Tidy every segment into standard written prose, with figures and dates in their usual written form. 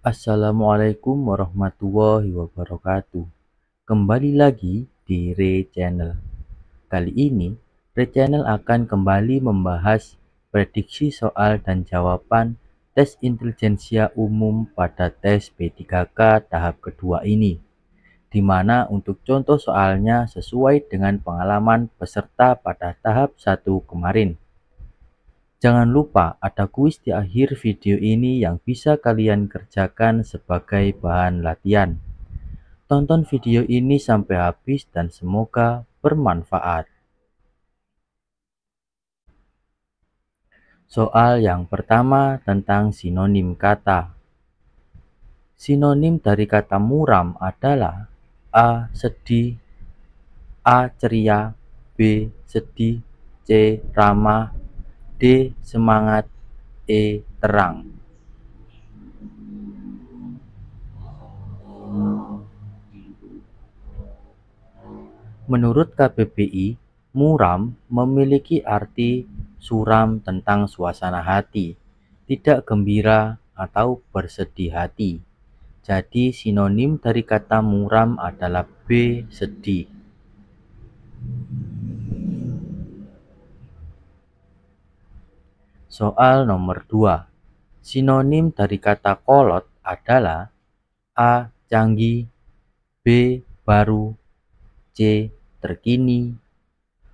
Assalamualaikum warahmatullahi wabarakatuh. Kembali lagi di Re Channel. Kali ini Re Channel akan kembali membahas prediksi soal dan jawaban tes intelijensia umum pada tes B3K tahap kedua ini, di mana untuk contoh soalnya sesuai dengan pengalaman peserta pada tahap 1 kemarin. Jangan lupa ada kuis di akhir video ini yang bisa kalian kerjakan sebagai bahan latihan. Tonton video ini sampai habis dan semoga bermanfaat. Soal yang pertama tentang sinonim kata. Sinonim dari kata muram adalah A. Sedih, A. Ceria, B. Sedih, C. Ramah, D. Semangat, E. Terang. Menurut KBBI, muram memiliki arti suram tentang suasana hati, tidak gembira atau bersedih hati. Jadi sinonim dari kata muram adalah B. Sedih. Soal nomor 2. Sinonim dari kata kolot adalah A. Canggih, B. Baru, C. Terkini,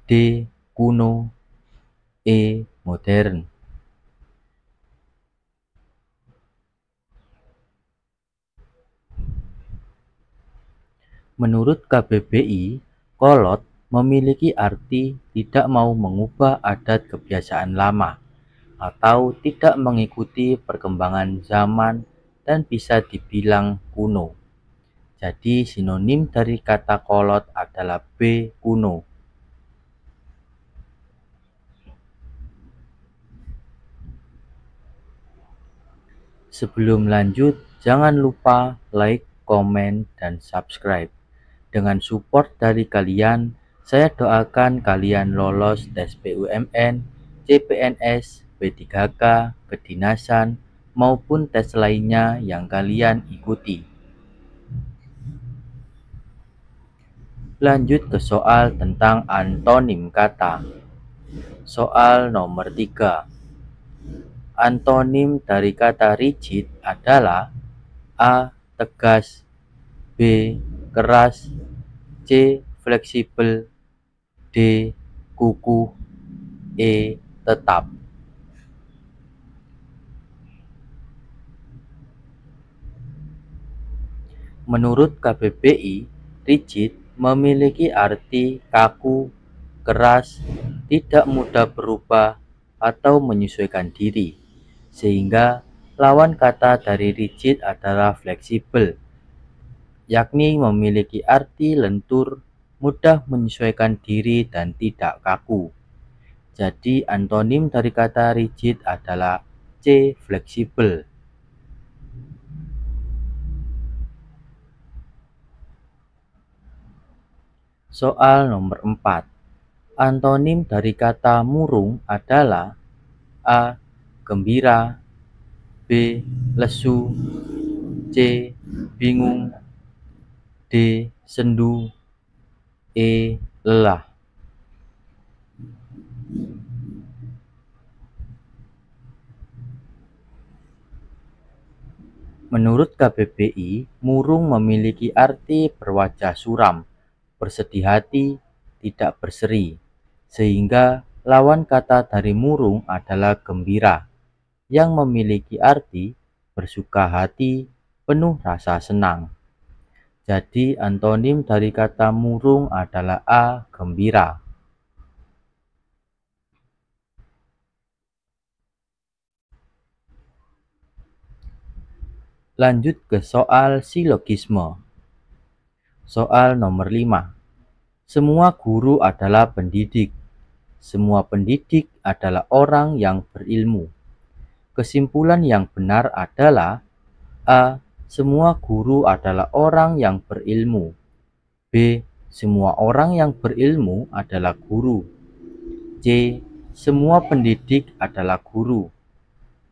D. Kuno, E. Modern. Menurut KBBI, kolot memiliki arti tidak mau mengubah adat kebiasaan lama atau tidak mengikuti perkembangan zaman dan bisa dibilang kuno. Jadi sinonim dari kata kolot adalah B. Kuno. Sebelum lanjut, jangan lupa like, komen, dan subscribe. Dengan support dari kalian, saya doakan kalian lolos tes BUMN, CPNS, B3K, kedinasan, maupun tes lainnya yang kalian ikuti. Lanjut ke soal tentang antonim kata. Soal nomor 3. Antonim dari kata rigid adalah A. Tegas, B. Keras, C. Fleksibel, D. Kukuh, E. Tetap. Menurut KBBI, rigid memiliki arti kaku, keras, tidak mudah berubah, atau menyesuaikan diri. Sehingga lawan kata dari rigid adalah fleksibel, yakni memiliki arti lentur, mudah menyesuaikan diri dan tidak kaku. Jadi antonim dari kata rigid adalah C. Fleksibel. Soal nomor 4. Antonim dari kata murung adalah A. Gembira, B. Lesu, C. Bingung, D. Sendu, E. Lelah. Menurut KBBI, murung memiliki arti berwajah suram, bersedih hati, tidak berseri, sehingga lawan kata dari murung adalah gembira, yang memiliki arti bersuka hati, penuh rasa senang. Jadi antonim dari kata murung adalah A. Gembira. Lanjut ke soal silogisme. Soal nomor 5. Semua guru adalah pendidik. Semua pendidik adalah orang yang berilmu. Kesimpulan yang benar adalah A. semua guru adalah orang yang berilmu. B. Semua orang yang berilmu adalah guru. C. Semua pendidik adalah guru.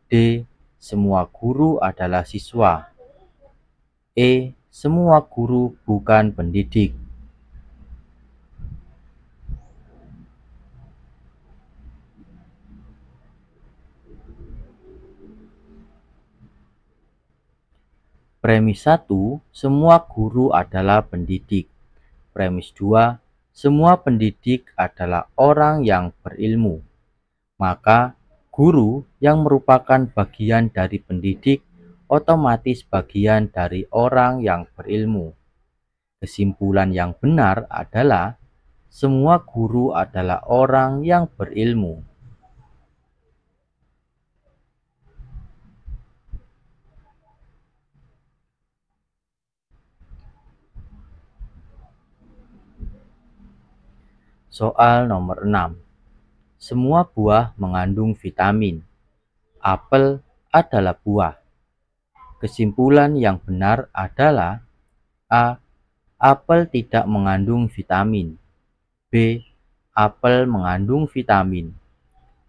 D. Semua guru adalah siswa. E. Semua guru bukan pendidik. Premis 1, semua guru adalah pendidik. Premis 2, semua pendidik adalah orang yang berilmu. Maka, guru yang merupakan bagian dari pendidik otomatis bagian dari orang yang berilmu. Kesimpulan yang benar adalah semua guru adalah orang yang berilmu. Soal nomor 6. Semua buah mengandung vitamin. Apel adalah buah. Kesimpulan yang benar adalah A. Apel tidak mengandung vitamin. B. Apel mengandung vitamin.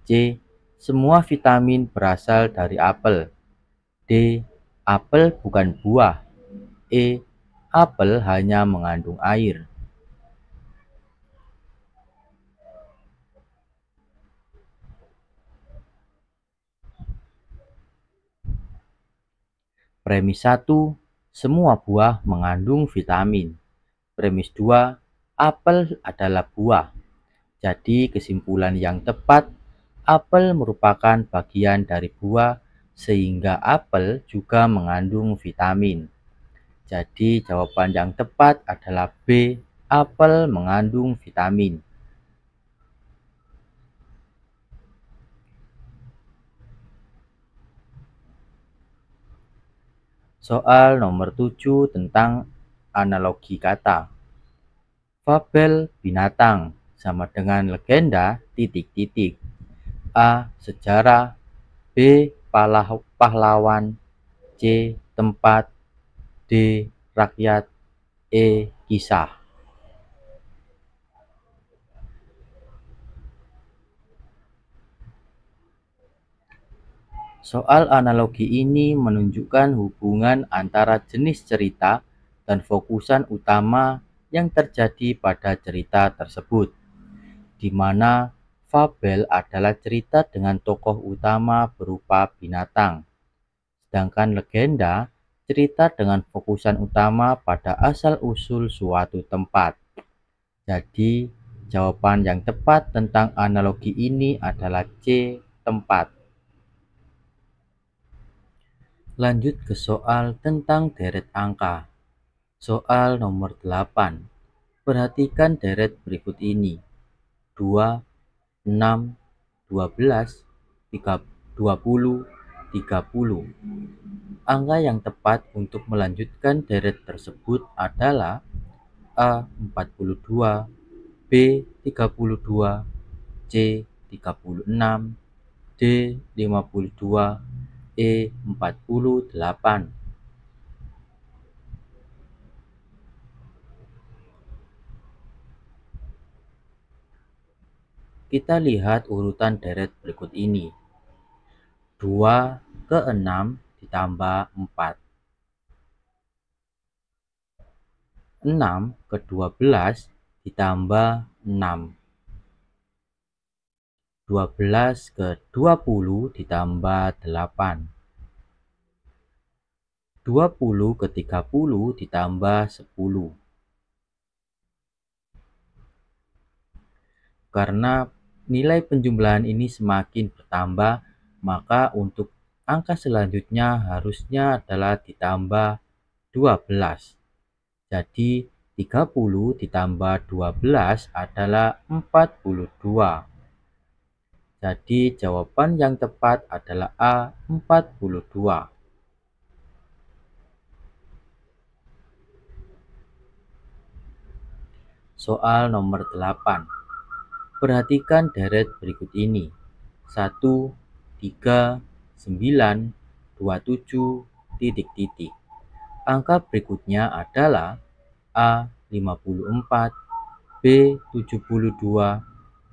C. Semua vitamin berasal dari apel. D. Apel bukan buah. E. Apel hanya mengandung air. Premis 1, semua buah mengandung vitamin. Premis 2, apel adalah buah. Jadi kesimpulan yang tepat, apel merupakan bagian dari buah sehingga apel juga mengandung vitamin. Jadi jawaban yang tepat adalah B, apel mengandung vitamin. Soal nomor 7 tentang analogi kata. Fabel binatang sama dengan legenda titik-titik. A. Sejarah. B. Pahlawan. C. Tempat. D. Rakyat. E. Kisah. Soal analogi ini menunjukkan hubungan antara jenis cerita dan fokusan utama yang terjadi pada cerita tersebut, di mana fabel adalah cerita dengan tokoh utama berupa binatang, sedangkan legenda cerita dengan fokusan utama pada asal-usul suatu tempat. Jadi, jawaban yang tepat tentang analogi ini adalah C, tempat. Lanjut ke soal tentang deret angka. Soal nomor 8. Perhatikan deret berikut ini. 2, 6, 12, 20, 30. Angka yang tepat untuk melanjutkan deret tersebut adalah A. 42, B. 32, C. 36, D. 52, E. 48. Kita lihat urutan deret berikut ini. 2 ke 6 ditambah 4. 6 ke 12 ditambah 6. 12 ke 20 ditambah 8. 20 ke 30 ditambah 10. Karena nilai penjumlahan ini semakin bertambah, maka untuk angka selanjutnya harusnya adalah ditambah 12. Jadi 30 ditambah 12 adalah 42. Jadi jawaban yang tepat adalah A, 42. Soal nomor 8. Perhatikan deret berikut ini. 1, 3, 9, 27, titik-titik. Angka berikutnya adalah A 54, B 72,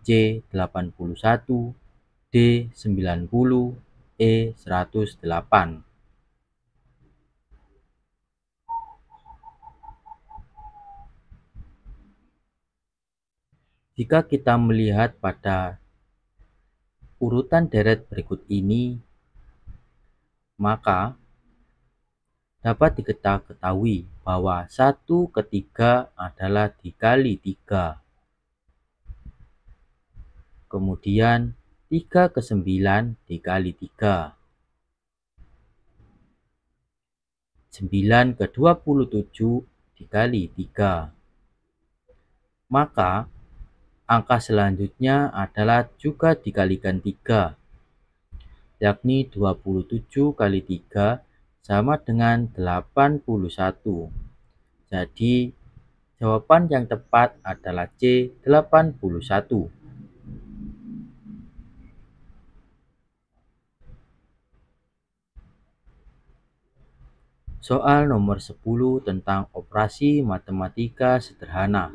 C 81, D 90, E 108. Jika kita melihat pada urutan deret berikut ini, maka dapat diketahui bahwa 1/3 adalah dikali 3. Kemudian 3/9 dikali 3. 9/27 dikali 3. Maka angka selanjutnya adalah juga dikalikan 3, yakni 27 kali 3 sama dengan 81. Jadi jawaban yang tepat adalah C 81. Soal nomor 10 tentang operasi matematika sederhana.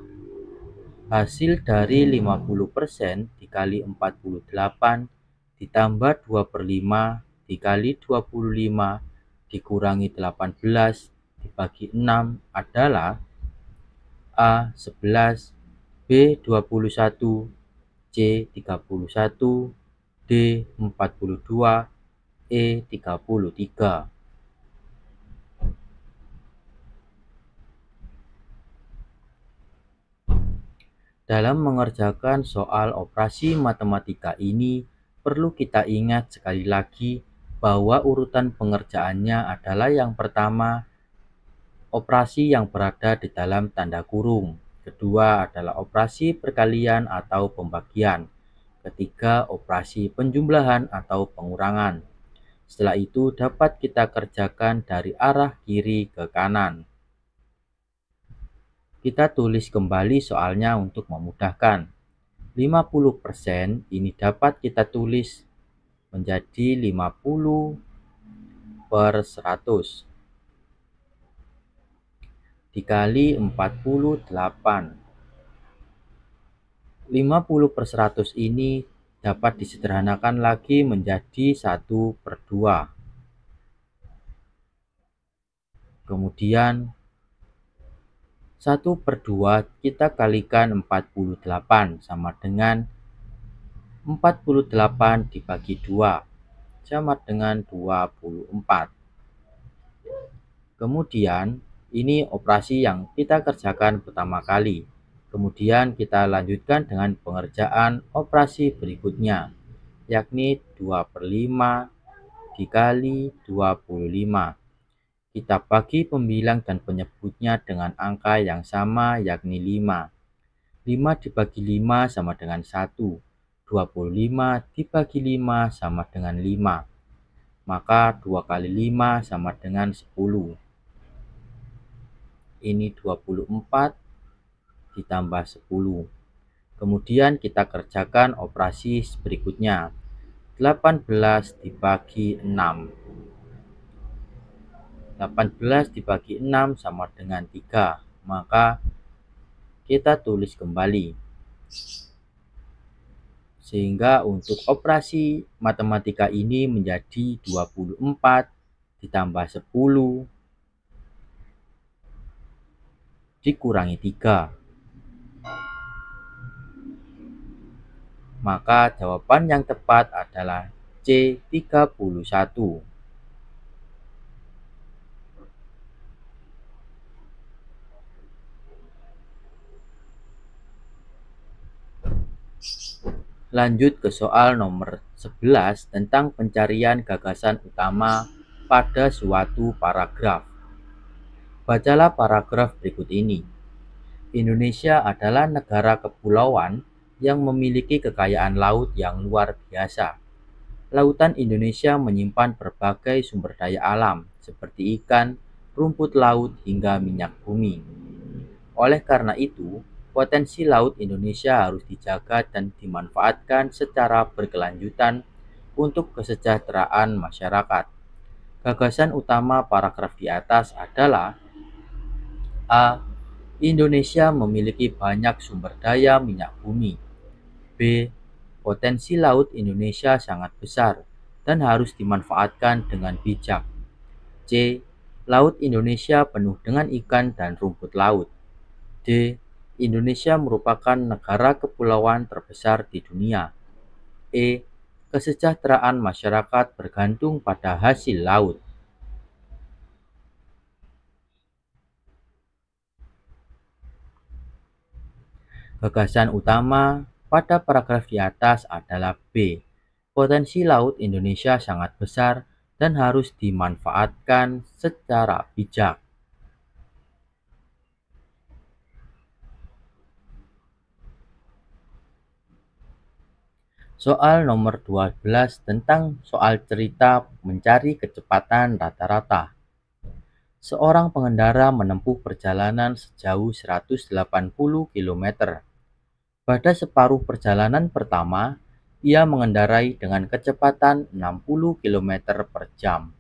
Hasil dari 50% dikali 48 ditambah 2/5 dikali 25 dikurangi 18 dibagi 6 adalah A 11, B 21, C 31, D 42, E 33. Dalam mengerjakan soal operasi matematika ini, perlu kita ingat sekali lagi bahwa urutan pengerjaannya adalah yang pertama, operasi yang berada di dalam tanda kurung. Kedua adalah operasi perkalian atau pembagian. Ketiga, operasi penjumlahan atau pengurangan. Setelah itu dapat kita kerjakan dari arah kiri ke kanan. Kita tulis kembali soalnya untuk memudahkan. 50% ini dapat kita tulis menjadi 50/100 dikali 48. 50/100 ini dapat disederhanakan lagi menjadi 1/2. Kemudian 1/2 kita kalikan 48 sama dengan 48 dibagi 2 sama dengan 24. Kemudian ini operasi yang kita kerjakan pertama kali. Kemudian kita lanjutkan dengan pengerjaan operasi berikutnya, yakni 2/5 dikali 25. Kita bagi pembilang dan penyebutnya dengan angka yang sama, yakni 5. 5 dibagi 5 sama dengan 1. 25 dibagi 5 sama dengan 5. Maka 2 kali 5 sama dengan 10. Ini 24 ditambah 10. Kemudian kita kerjakan operasi berikutnya. 18 dibagi 6. 18 dibagi 6 sama dengan 3. Maka kita tulis kembali. Sehingga untuk operasi matematika ini menjadi 24 ditambah 10 dikurangi 3. Maka jawaban yang tepat adalah C 31. Lanjut ke soal nomor 11 tentang pencarian gagasan utama pada suatu paragraf. Bacalah paragraf berikut ini. Indonesia adalah negara kepulauan yang memiliki kekayaan laut yang luar biasa. Lautan Indonesia menyimpan berbagai sumber daya alam seperti ikan, rumput laut, hingga minyak bumi. Oleh karena itu, potensi laut Indonesia harus dijaga dan dimanfaatkan secara berkelanjutan untuk kesejahteraan masyarakat. Gagasan utama paragraf di atas adalah A. Indonesia memiliki banyak sumber daya minyak bumi. B. Potensi laut Indonesia sangat besar dan harus dimanfaatkan dengan bijak. C. Laut Indonesia penuh dengan ikan dan rumput laut. D. Indonesia merupakan negara kepulauan terbesar di dunia. E. Kesejahteraan masyarakat bergantung pada hasil laut. Gagasan utama pada paragraf di atas adalah B. Potensi laut Indonesia sangat besar dan harus dimanfaatkan secara bijak. Soal nomor 12 tentang soal cerita mencari kecepatan rata-rata. Seorang pengendara menempuh perjalanan sejauh 180 km. Pada separuh perjalanan pertama, ia mengendarai dengan kecepatan 60 km per jam.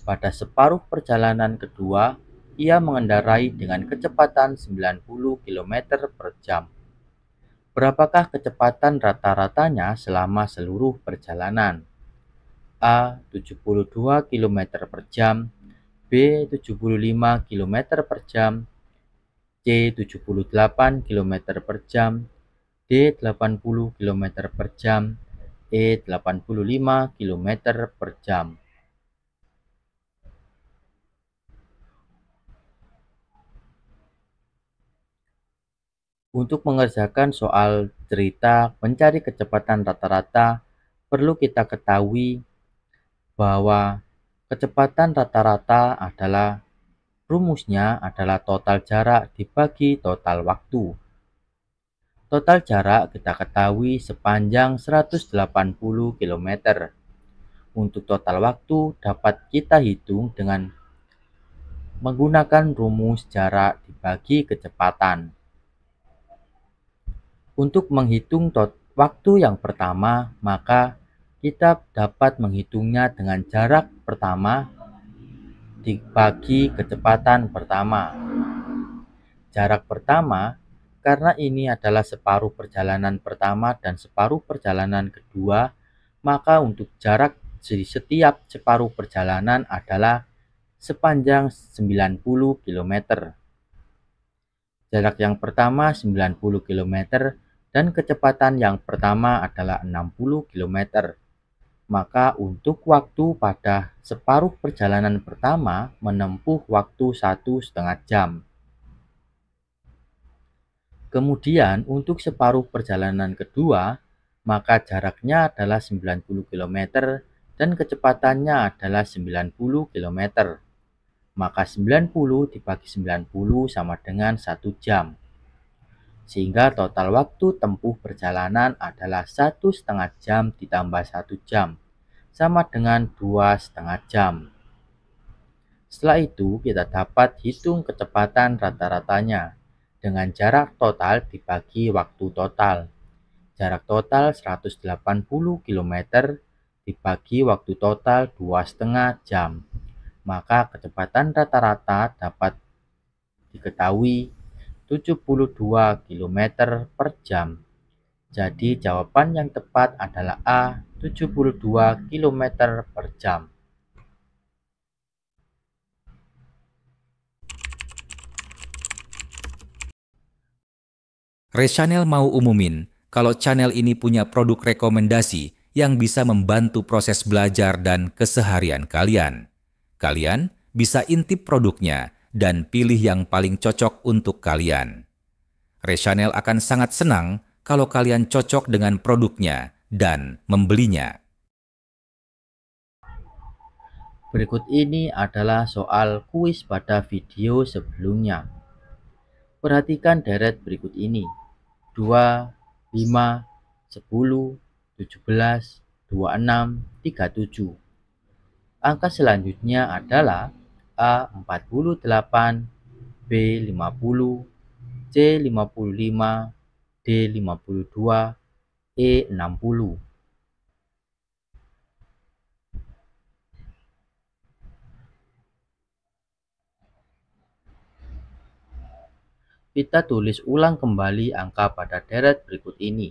Pada separuh perjalanan kedua, ia mengendarai dengan kecepatan 90 km per jam. Berapakah kecepatan rata-ratanya selama seluruh perjalanan? A. 72 km per jam, B. 75 km per jam, C. 78 km per jam, D. 80 km per jam, E. 85 km per jam. Untuk mengerjakan soal cerita mencari kecepatan rata-rata, perlu kita ketahui bahwa kecepatan rata-rata adalah rumusnya adalah total jarak dibagi total waktu. Total jarak kita ketahui sepanjang 180 km. Untuk total waktu dapat kita hitung dengan menggunakan rumus jarak dibagi kecepatan. Untuk menghitung waktu yang pertama, maka kita dapat menghitungnya dengan jarak pertama dibagi kecepatan pertama. Jarak pertama, karena ini adalah separuh perjalanan pertama dan separuh perjalanan kedua, maka untuk jarak di setiap separuh perjalanan adalah sepanjang 90 km. Jarak yang pertama 90 km dan kecepatan yang pertama adalah 60 km. Maka untuk waktu pada separuh perjalanan pertama menempuh waktu 1,5 jam. Kemudian untuk separuh perjalanan kedua, maka jaraknya adalah 90 km dan kecepatannya adalah 90 km. Maka 90 dibagi 90 sama dengan 1 jam. Sehingga total waktu tempuh perjalanan adalah 1,5 jam ditambah 1 jam, sama dengan 2,5 jam. Setelah itu kita dapat hitung kecepatan rata-ratanya dengan jarak total dibagi waktu total. Jarak total 180 km dibagi waktu total 2,5 jam. Maka kecepatan rata-rata dapat diketahui 72 km per jam. Jadi jawaban yang tepat adalah A, 72 km per jam. Rechannel mau umumin kalau channel ini punya produk rekomendasi yang bisa membantu proses belajar dan keseharian kalian. Kalian bisa intip produknya dan pilih yang paling cocok untuk kalian. Rechannel akan sangat senang kalau kalian cocok dengan produknya dan membelinya. Berikut ini adalah soal kuis pada video sebelumnya. Perhatikan deret berikut ini: 2, 5, 10, 17, 26, 37. Angka selanjutnya adalah A 48, B 50, C 55, D 52, E 60. Kita tulis ulang kembali angka pada deret berikut ini.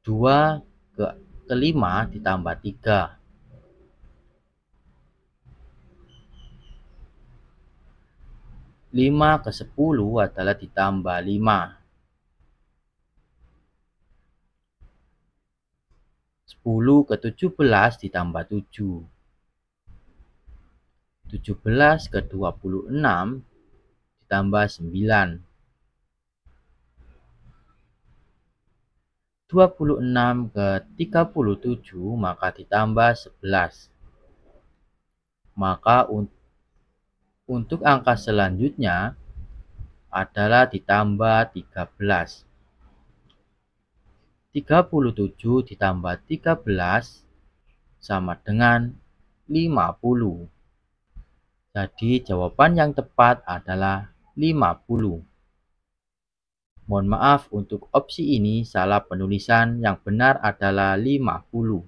2 ke 5 ditambah 3. 5 ke 10 adalah ditambah 5. 10 ke 17 ditambah 7. 17 ke 26 ditambah 9. 26 ke 37 maka ditambah 11. Maka untuk angka selanjutnya adalah ditambah 13. 37 ditambah 13 sama dengan 50. Jadi jawaban yang tepat adalah 50. Mohon maaf untuk opsi ini salah penulisan, yang benar adalah 50.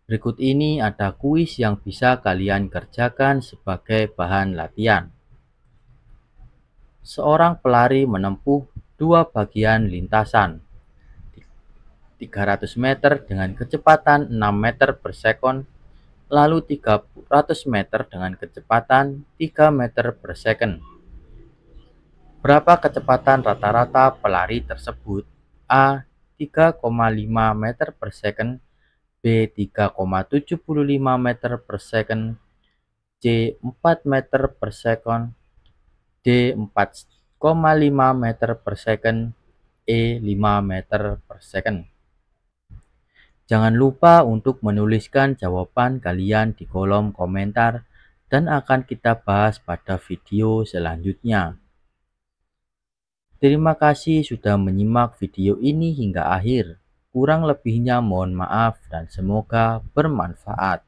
Berikut ini ada kuis yang bisa kalian kerjakan sebagai bahan latihan. Seorang pelari menempuh dua bagian lintasan 300 meter dengan kecepatan 6 meter per sekon, lalu 300 meter dengan kecepatan 3 meter per second. Berapa kecepatan rata-rata pelari tersebut? A. 3,5 meter per second, B. 3,75 meter per second, C. 4 meter per second, D. 4,5 meter per second, E. 5 meter per second. Jangan lupa untuk menuliskan jawaban kalian di kolom komentar dan akan kita bahas pada video selanjutnya. Terima kasih sudah menyimak video ini hingga akhir. Kurang lebihnya mohon maaf dan semoga bermanfaat.